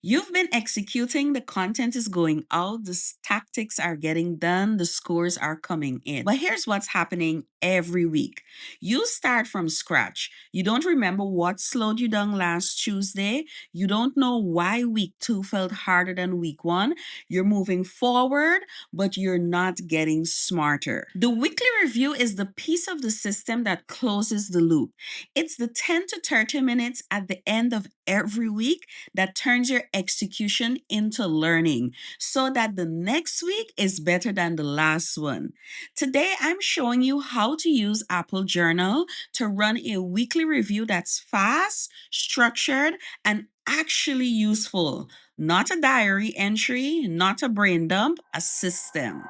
You've been executing, the content is going out, tactics are getting done, the scores are coming in. But here's what's happening every week. You start from scratch. You don't remember what slowed you down last Tuesday. You don't know why week 2 felt harder than week 1. You're moving forward, but you're not getting smarter. The weekly review is the piece of the system that closes the loop. It's the 10 to 30 minutes at the end of every week that turns your execution into learning so that the next week is better than the last one. Today, I'm showing you how to use Apple Journal to run a weekly review that's fast, structured, and actually useful. Not a diary entry, not a brain dump, a system.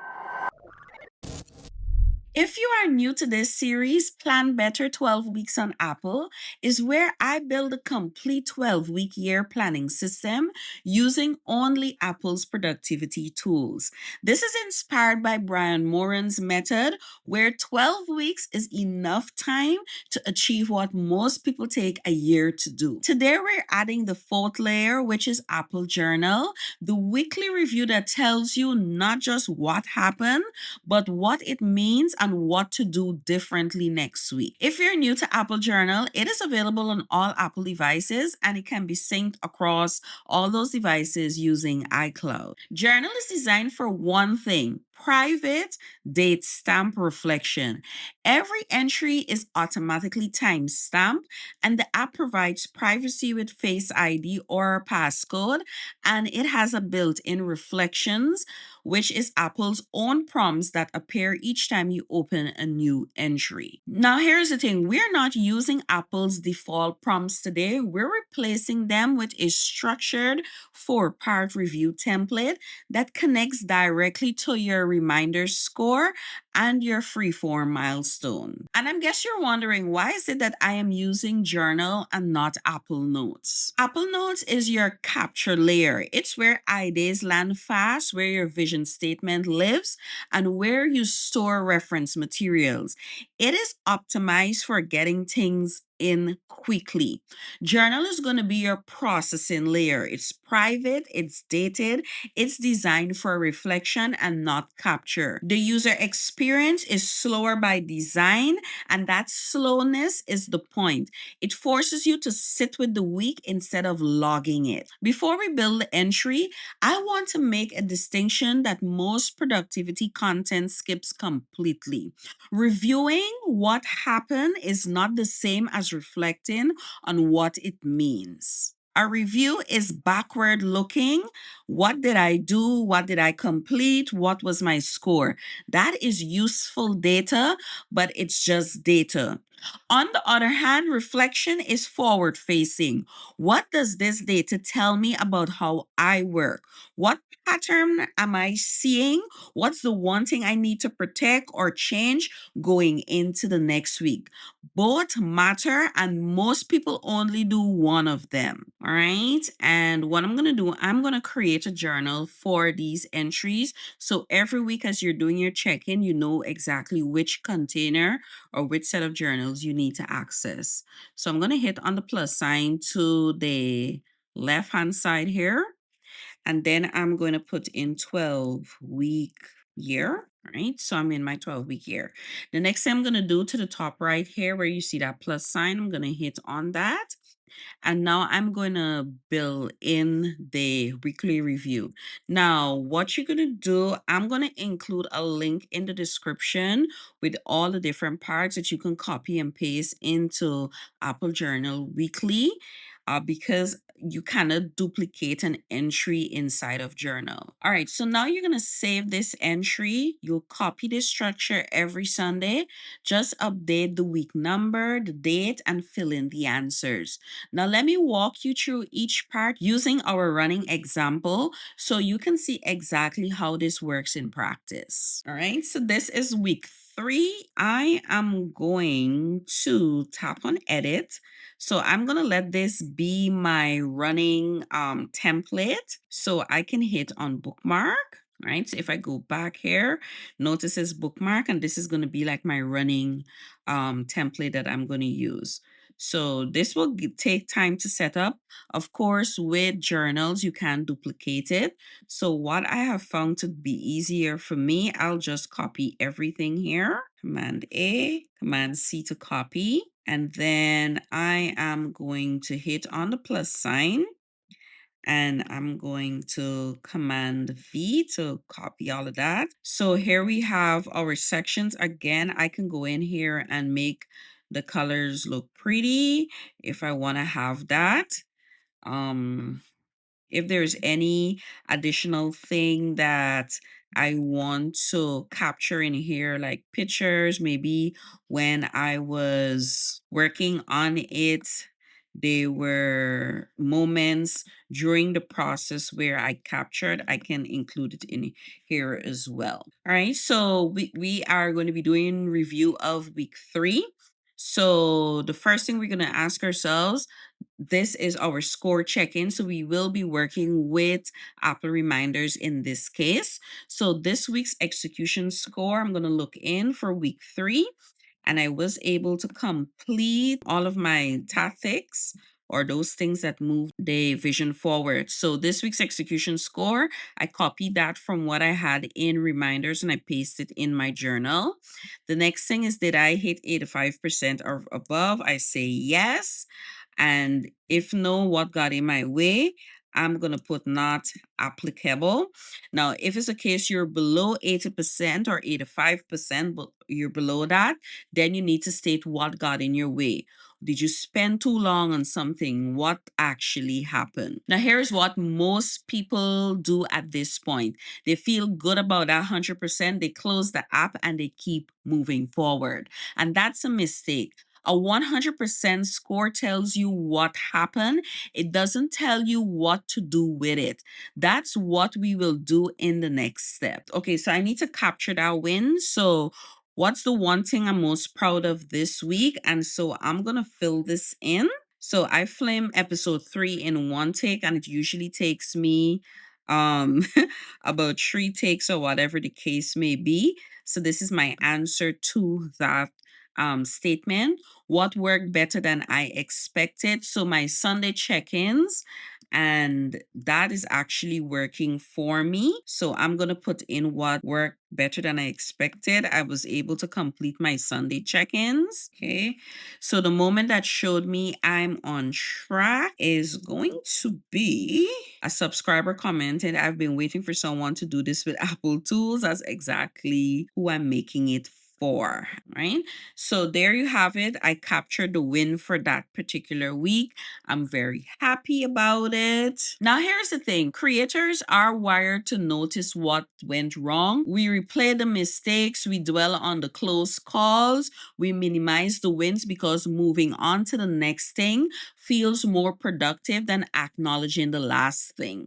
If you are new to this series, Plan Better 12 Weeks on Apple is where I build a complete 12-week year planning system using only Apple's productivity tools. This is inspired by Brian Moran's method, where 12 weeks is enough time to achieve what most people take a year to do. Today, we're adding the fourth layer, which is Apple Journal, the weekly review that tells you not just what happened, but what it means and what to do differently next week. If you're new to Apple Journal, it is available on all Apple devices and it can be synced across all those devices using iCloud. Journal is designed for one thing: private date stamp reflection. Every entry is automatically time stamped, and the app provides privacy with Face ID or passcode, and it has a built-in reflections, which is Apple's own prompts that appear each time you open a new entry. Now, here's the thing: we're not using Apple's default prompts today. We're replacing them with a structured 4-part review template that connects directly to your Reminders score and your Freeform milestone. And I guess you're wondering, why is it that I am using Journal and not Apple Notes? Apple Notes is your capture layer. It's where ideas land fast, where your vision statement lives, and where you store reference materials. It is optimized for getting things in quickly. Journal is going to be your processing layer. It's private, it's dated, it's designed for reflection and not capture. The user experience is slower by design, and that slowness is the point. It forces you to sit with the week instead of logging it. Before we build the entry, I want to make a distinction that most productivity content skips completely. Reviewing what happened is not the same as reflecting on what it means. A review is backward looking. What did I do? What did I complete? What was my score? That is useful data, but it's just data. On the other hand, reflection is forward facing. What does this data tell me about how I work? What pattern am I seeing? What's the one thing I need to protect or change going into the next week? Both matter, and most people only do one of them. All right. And what I'm going to do, I'm going to create a journal for these entries. So every week, as you're doing your check in, you know exactly which container or which set of journals you need to access. So I'm going to hit on the plus sign to the left hand side here. And then I'm going to put in 12-week year. All right. So I'm in my 12-week year. The next thing I'm going to do, to the top right here where you see that plus sign, I'm going to hit on that. And now I'm going to build in the weekly review. Now, what you're going to do, I'm going to include a link in the description with all the different parts that you can copy and paste into Apple Journal Weekly, because you cannot duplicate an entry inside of Journal. All right, so now you're going to save this entry. You'll copy this structure every Sunday. Just update the week number, the date, and fill in the answers. Now, let me walk you through each part using our running example so you can see exactly how this works in practice. All right, so this is week 3. I am going to tap on edit. So I'm going to let this be my running template. So I can hit on bookmark. Right. So if I go back here, notice this bookmark, and this is going to be like my running template that I'm going to use. So this will take time to set up. Of course, with journals, you can duplicate it. So what I have found to be easier for me, I'll just copy everything here. Command A, Command C to copy. And then I am going to hit on the plus sign. And I'm going to Command V to copy all of that. So here we have our sections. Again, I can go in here and make the colors look pretty if I want to have that. If there's any additional thing that I want to capture in here, like pictures, maybe when I was working on it, there were moments during the process where I captured, I can include it in here as well. All right, so we are going to be doing review of week 3. So the first thing we're going to ask ourselves, this is our score check-in. So we will be working with Apple Reminders in this case. So this week's execution score, I'm going to look in for week 3. And I was able to complete all of my tactics or those things that move the vision forward. So this week's execution score, I copied that from what I had in Reminders and I pasted in my journal. The next thing is, did I hit 85% or above? I say yes. And if no, what got in my way? I'm going to put not applicable. Now, if it's a case you're below 80% or 85%, but you're below that, then you need to state what got in your way. Did you spend too long on something? What actually happened? Now, here's what most people do at this point. They feel good about that 100%. They close the app and they keep moving forward. And that's a mistake. A 100% score tells you what happened. It doesn't tell you what to do with it. That's what we will do in the next step. Okay, so I need to capture that win. So what's the one thing I'm most proud of this week? And so I'm going to fill this in. So I film episode 3 in one take, and it usually takes me about 3 takes or whatever the case may be. So this is my answer to that statement. What worked better than I expected? So my Sunday check-ins, and that is actually working for me. So I'm going to put in what worked better than I expected. I was able to complete my Sunday check-ins. Okay. So the moment that showed me I'm on track is going to be a subscriber commented, I've been waiting for someone to do this with Apple tools. That's exactly who I'm making it for, right? So there you have it. I captured the win for that particular week. I'm very happy about it. Now, here's the thing. Creators are wired to notice what went wrong. We replay the mistakes. We dwell on the close calls. We minimize the wins because moving on to the next thing feels more productive than acknowledging the last thing.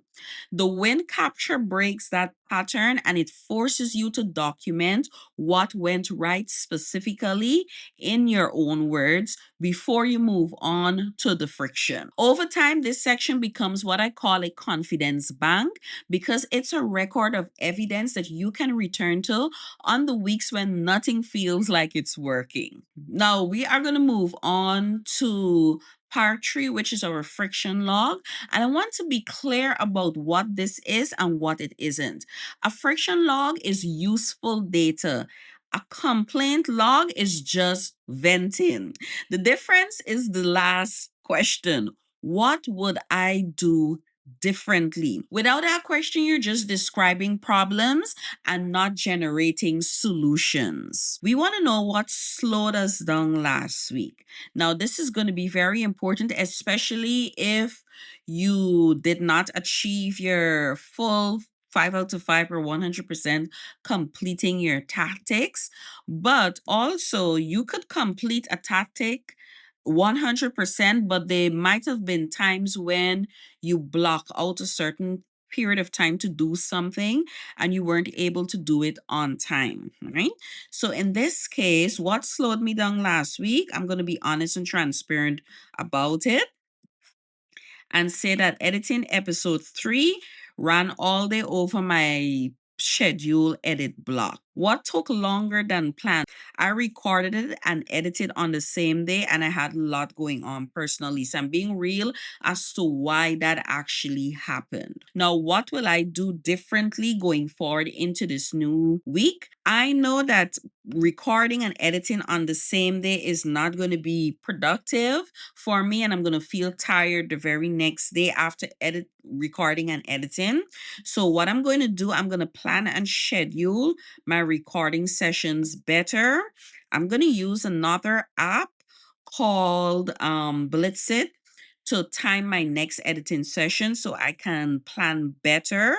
The win capture breaks that pattern and it forces you to document what went right specifically in your own words before you move on to the friction. Over time, this section becomes what I call a confidence bank because it's a record of evidence that you can return to on the weeks when nothing feels like it's working. Now, we are going to move on to part 3, which is our friction log. And I want to be clear about what this is and what it isn't. A friction log is useful data. A complaint log is just venting. The difference is the last question. What would I do differently? Without that question, you're just describing problems and not generating solutions. We want to know what slowed us down last week. Now, this is going to be very important, especially if you did not achieve your full 5 out of 5 or 100% completing your tactics. But also, you could complete a tactic 100%, but there might have been times when you block out a certain period of time to do something and you weren't able to do it on time, right? So in this case, what slowed me down last week, I'm going to be honest and transparent about it and say that editing episode 3 ran all day over my schedule edit block. What took longer than planned? I recorded it and edited on the same day, and I had a lot going on personally. So I'm being real as to why that actually happened. Now, what will I do differently going forward into this new week? I know that recording and editing on the same day is not going to be productive for me, and I'm going to feel tired the very next day after recording and editing. So what I'm going to do, I'm going to plan and schedule my recording sessions better. I'm going to use another app called Blitzit to time my next editing session so I can plan better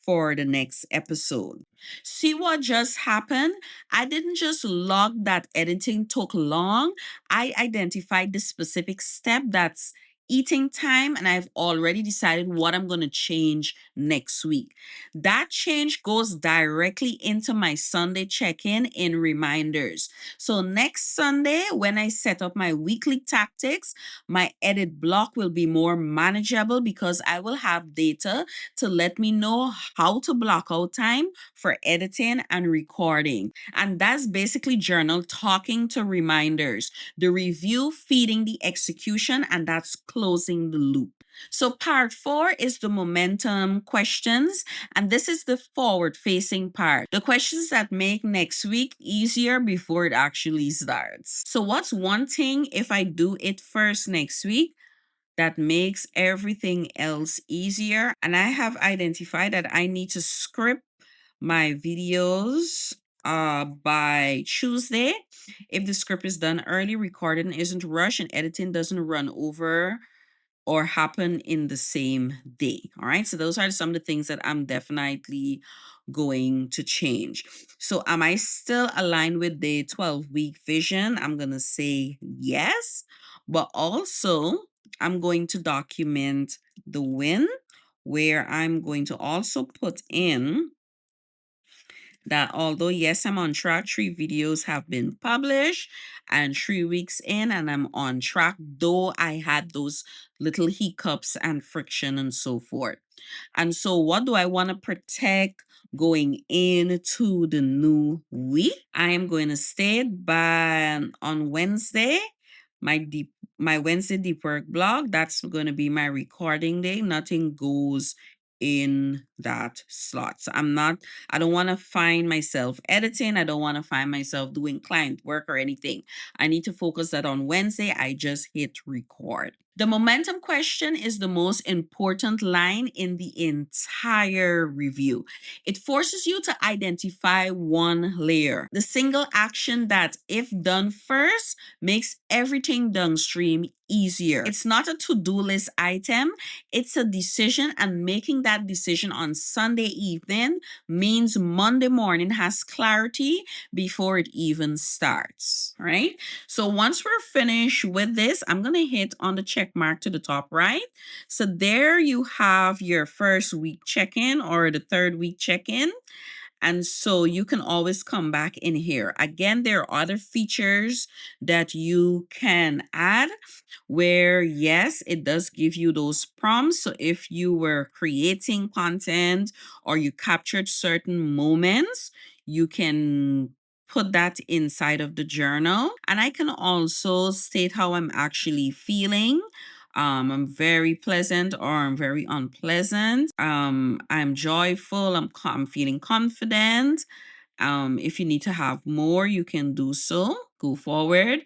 for the next episode. See what just happened? I didn't just log that editing took long. I identified the specific step that's eating time, and I've already decided what I'm going to change next week. That change goes directly into my Sunday check-in in Reminders. So next Sunday, when I set up my weekly tactics, my edit block will be more manageable because I will have data to let me know how to block out time for editing and recording. And that's basically journal talking to reminders, the review feeding the execution, and that's closing the loop. So part 4 is the momentum questions, and this is the forward facing part. The questions that make next week easier before it actually starts. So what's one thing if I do it first next week that makes everything else easier? And I have identified that I need to script my videos by Tuesday. If the script is done early, recording isn't rushed, and editing doesn't run over or happen in the same day. All right. So those are some of the things that I'm definitely going to change. So am I still aligned with the 12-week vision? I'm going to say yes, but also I'm going to document the win, where I'm going to also put in that although yes, I'm on track, 3 videos have been published and 3 weeks in, and I'm on track, though I had those little hiccups and friction and so forth. And so what do I want to protect going into the new week? I am going to state by on Wednesday, my Wednesday deep work blog, that's going to be my recording day. Nothing goes in that slot. So I don't want to find myself editing. I don't want to find myself doing client work or anything. I need to focus that on Wednesday. I just hit record. The momentum question is the most important line in the entire review. It forces you to identify one layer, the single action that, if done first, makes everything downstream easier. It's not a to-do list item, it's a decision, and making that decision on Sunday evening means Monday morning has clarity before it even starts, right? So once we're finished with this, I'm going to hit on the check mark to the top right. So there you have your first week check-in or the third week check-in. And so you can always come back in here. Again, there are other features that you can add where, yes, it does give you those prompts. So if you were creating content or you captured certain moments, you can put that inside of the journal. And I can also state how I'm actually feeling. I'm very pleasant or I'm very unpleasant. I'm joyful. I'm feeling confident. If you need to have more, you can do so. Go forward.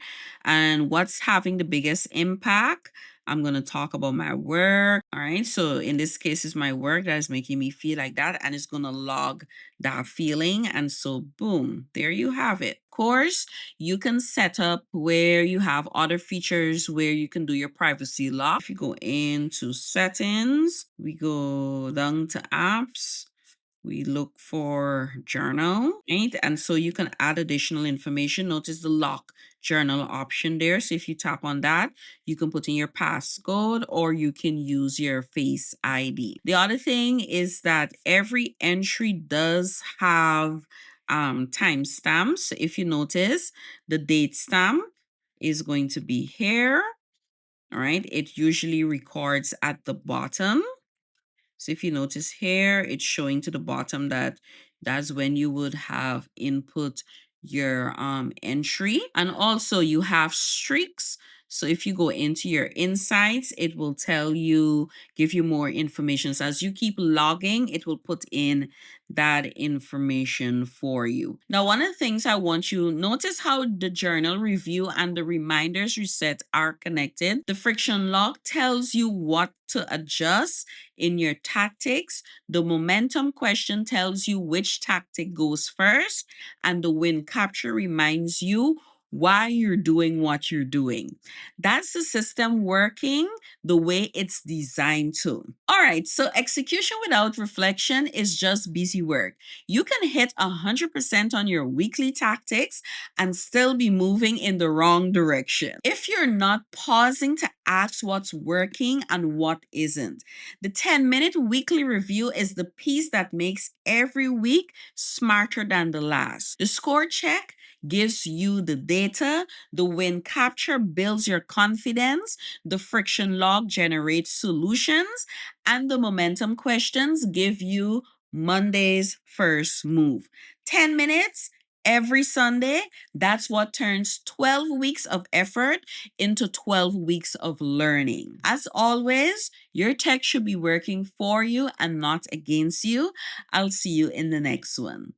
And what's having the biggest impact? I'm going to talk about my work. All right. So in this case, it's my work that is making me feel like that. And it's going to log that feeling. And so, boom, there you have it. Of course, you can set up where you have other features where you can do your privacy lock. If you go into settings, we go down to apps. We look for journal, right? And so you can add additional information. Notice the lock journal option there. So if you tap on that, you can put in your passcode or you can use your Face ID. The other thing is that every entry does have timestamps. So if you notice, the date stamp is going to be here. All right. It usually records at the bottom. So if you notice here, it's showing to the bottom that That's when you would have input your entry. And also you have streaks. So if you go into your insights, it will tell you, give you more information. So as you keep logging, it will put in that information for you. Now, one of the things I want you to notice how the journal review and the reminders reset are connected. The friction log tells you what to adjust in your tactics. The momentum question tells you which tactic goes first, and the win capture reminds you why you're doing what you're doing. That's the system working the way it's designed to. All right, so execution without reflection is just busy work. You can hit 100% on your weekly tactics and still be moving in the wrong direction if you're not pausing to ask what's working and what isn't. The 10-minute weekly review is the piece that makes every week smarter than the last. The score check gives you the data, the win capture builds your confidence, the friction log generates solutions, and the momentum questions give you Monday's first move. 10 minutes every Sunday. That's what turns 12 weeks of effort into 12 weeks of learning. As always, your tech should be working for you and not against you. I'll see you in the next one.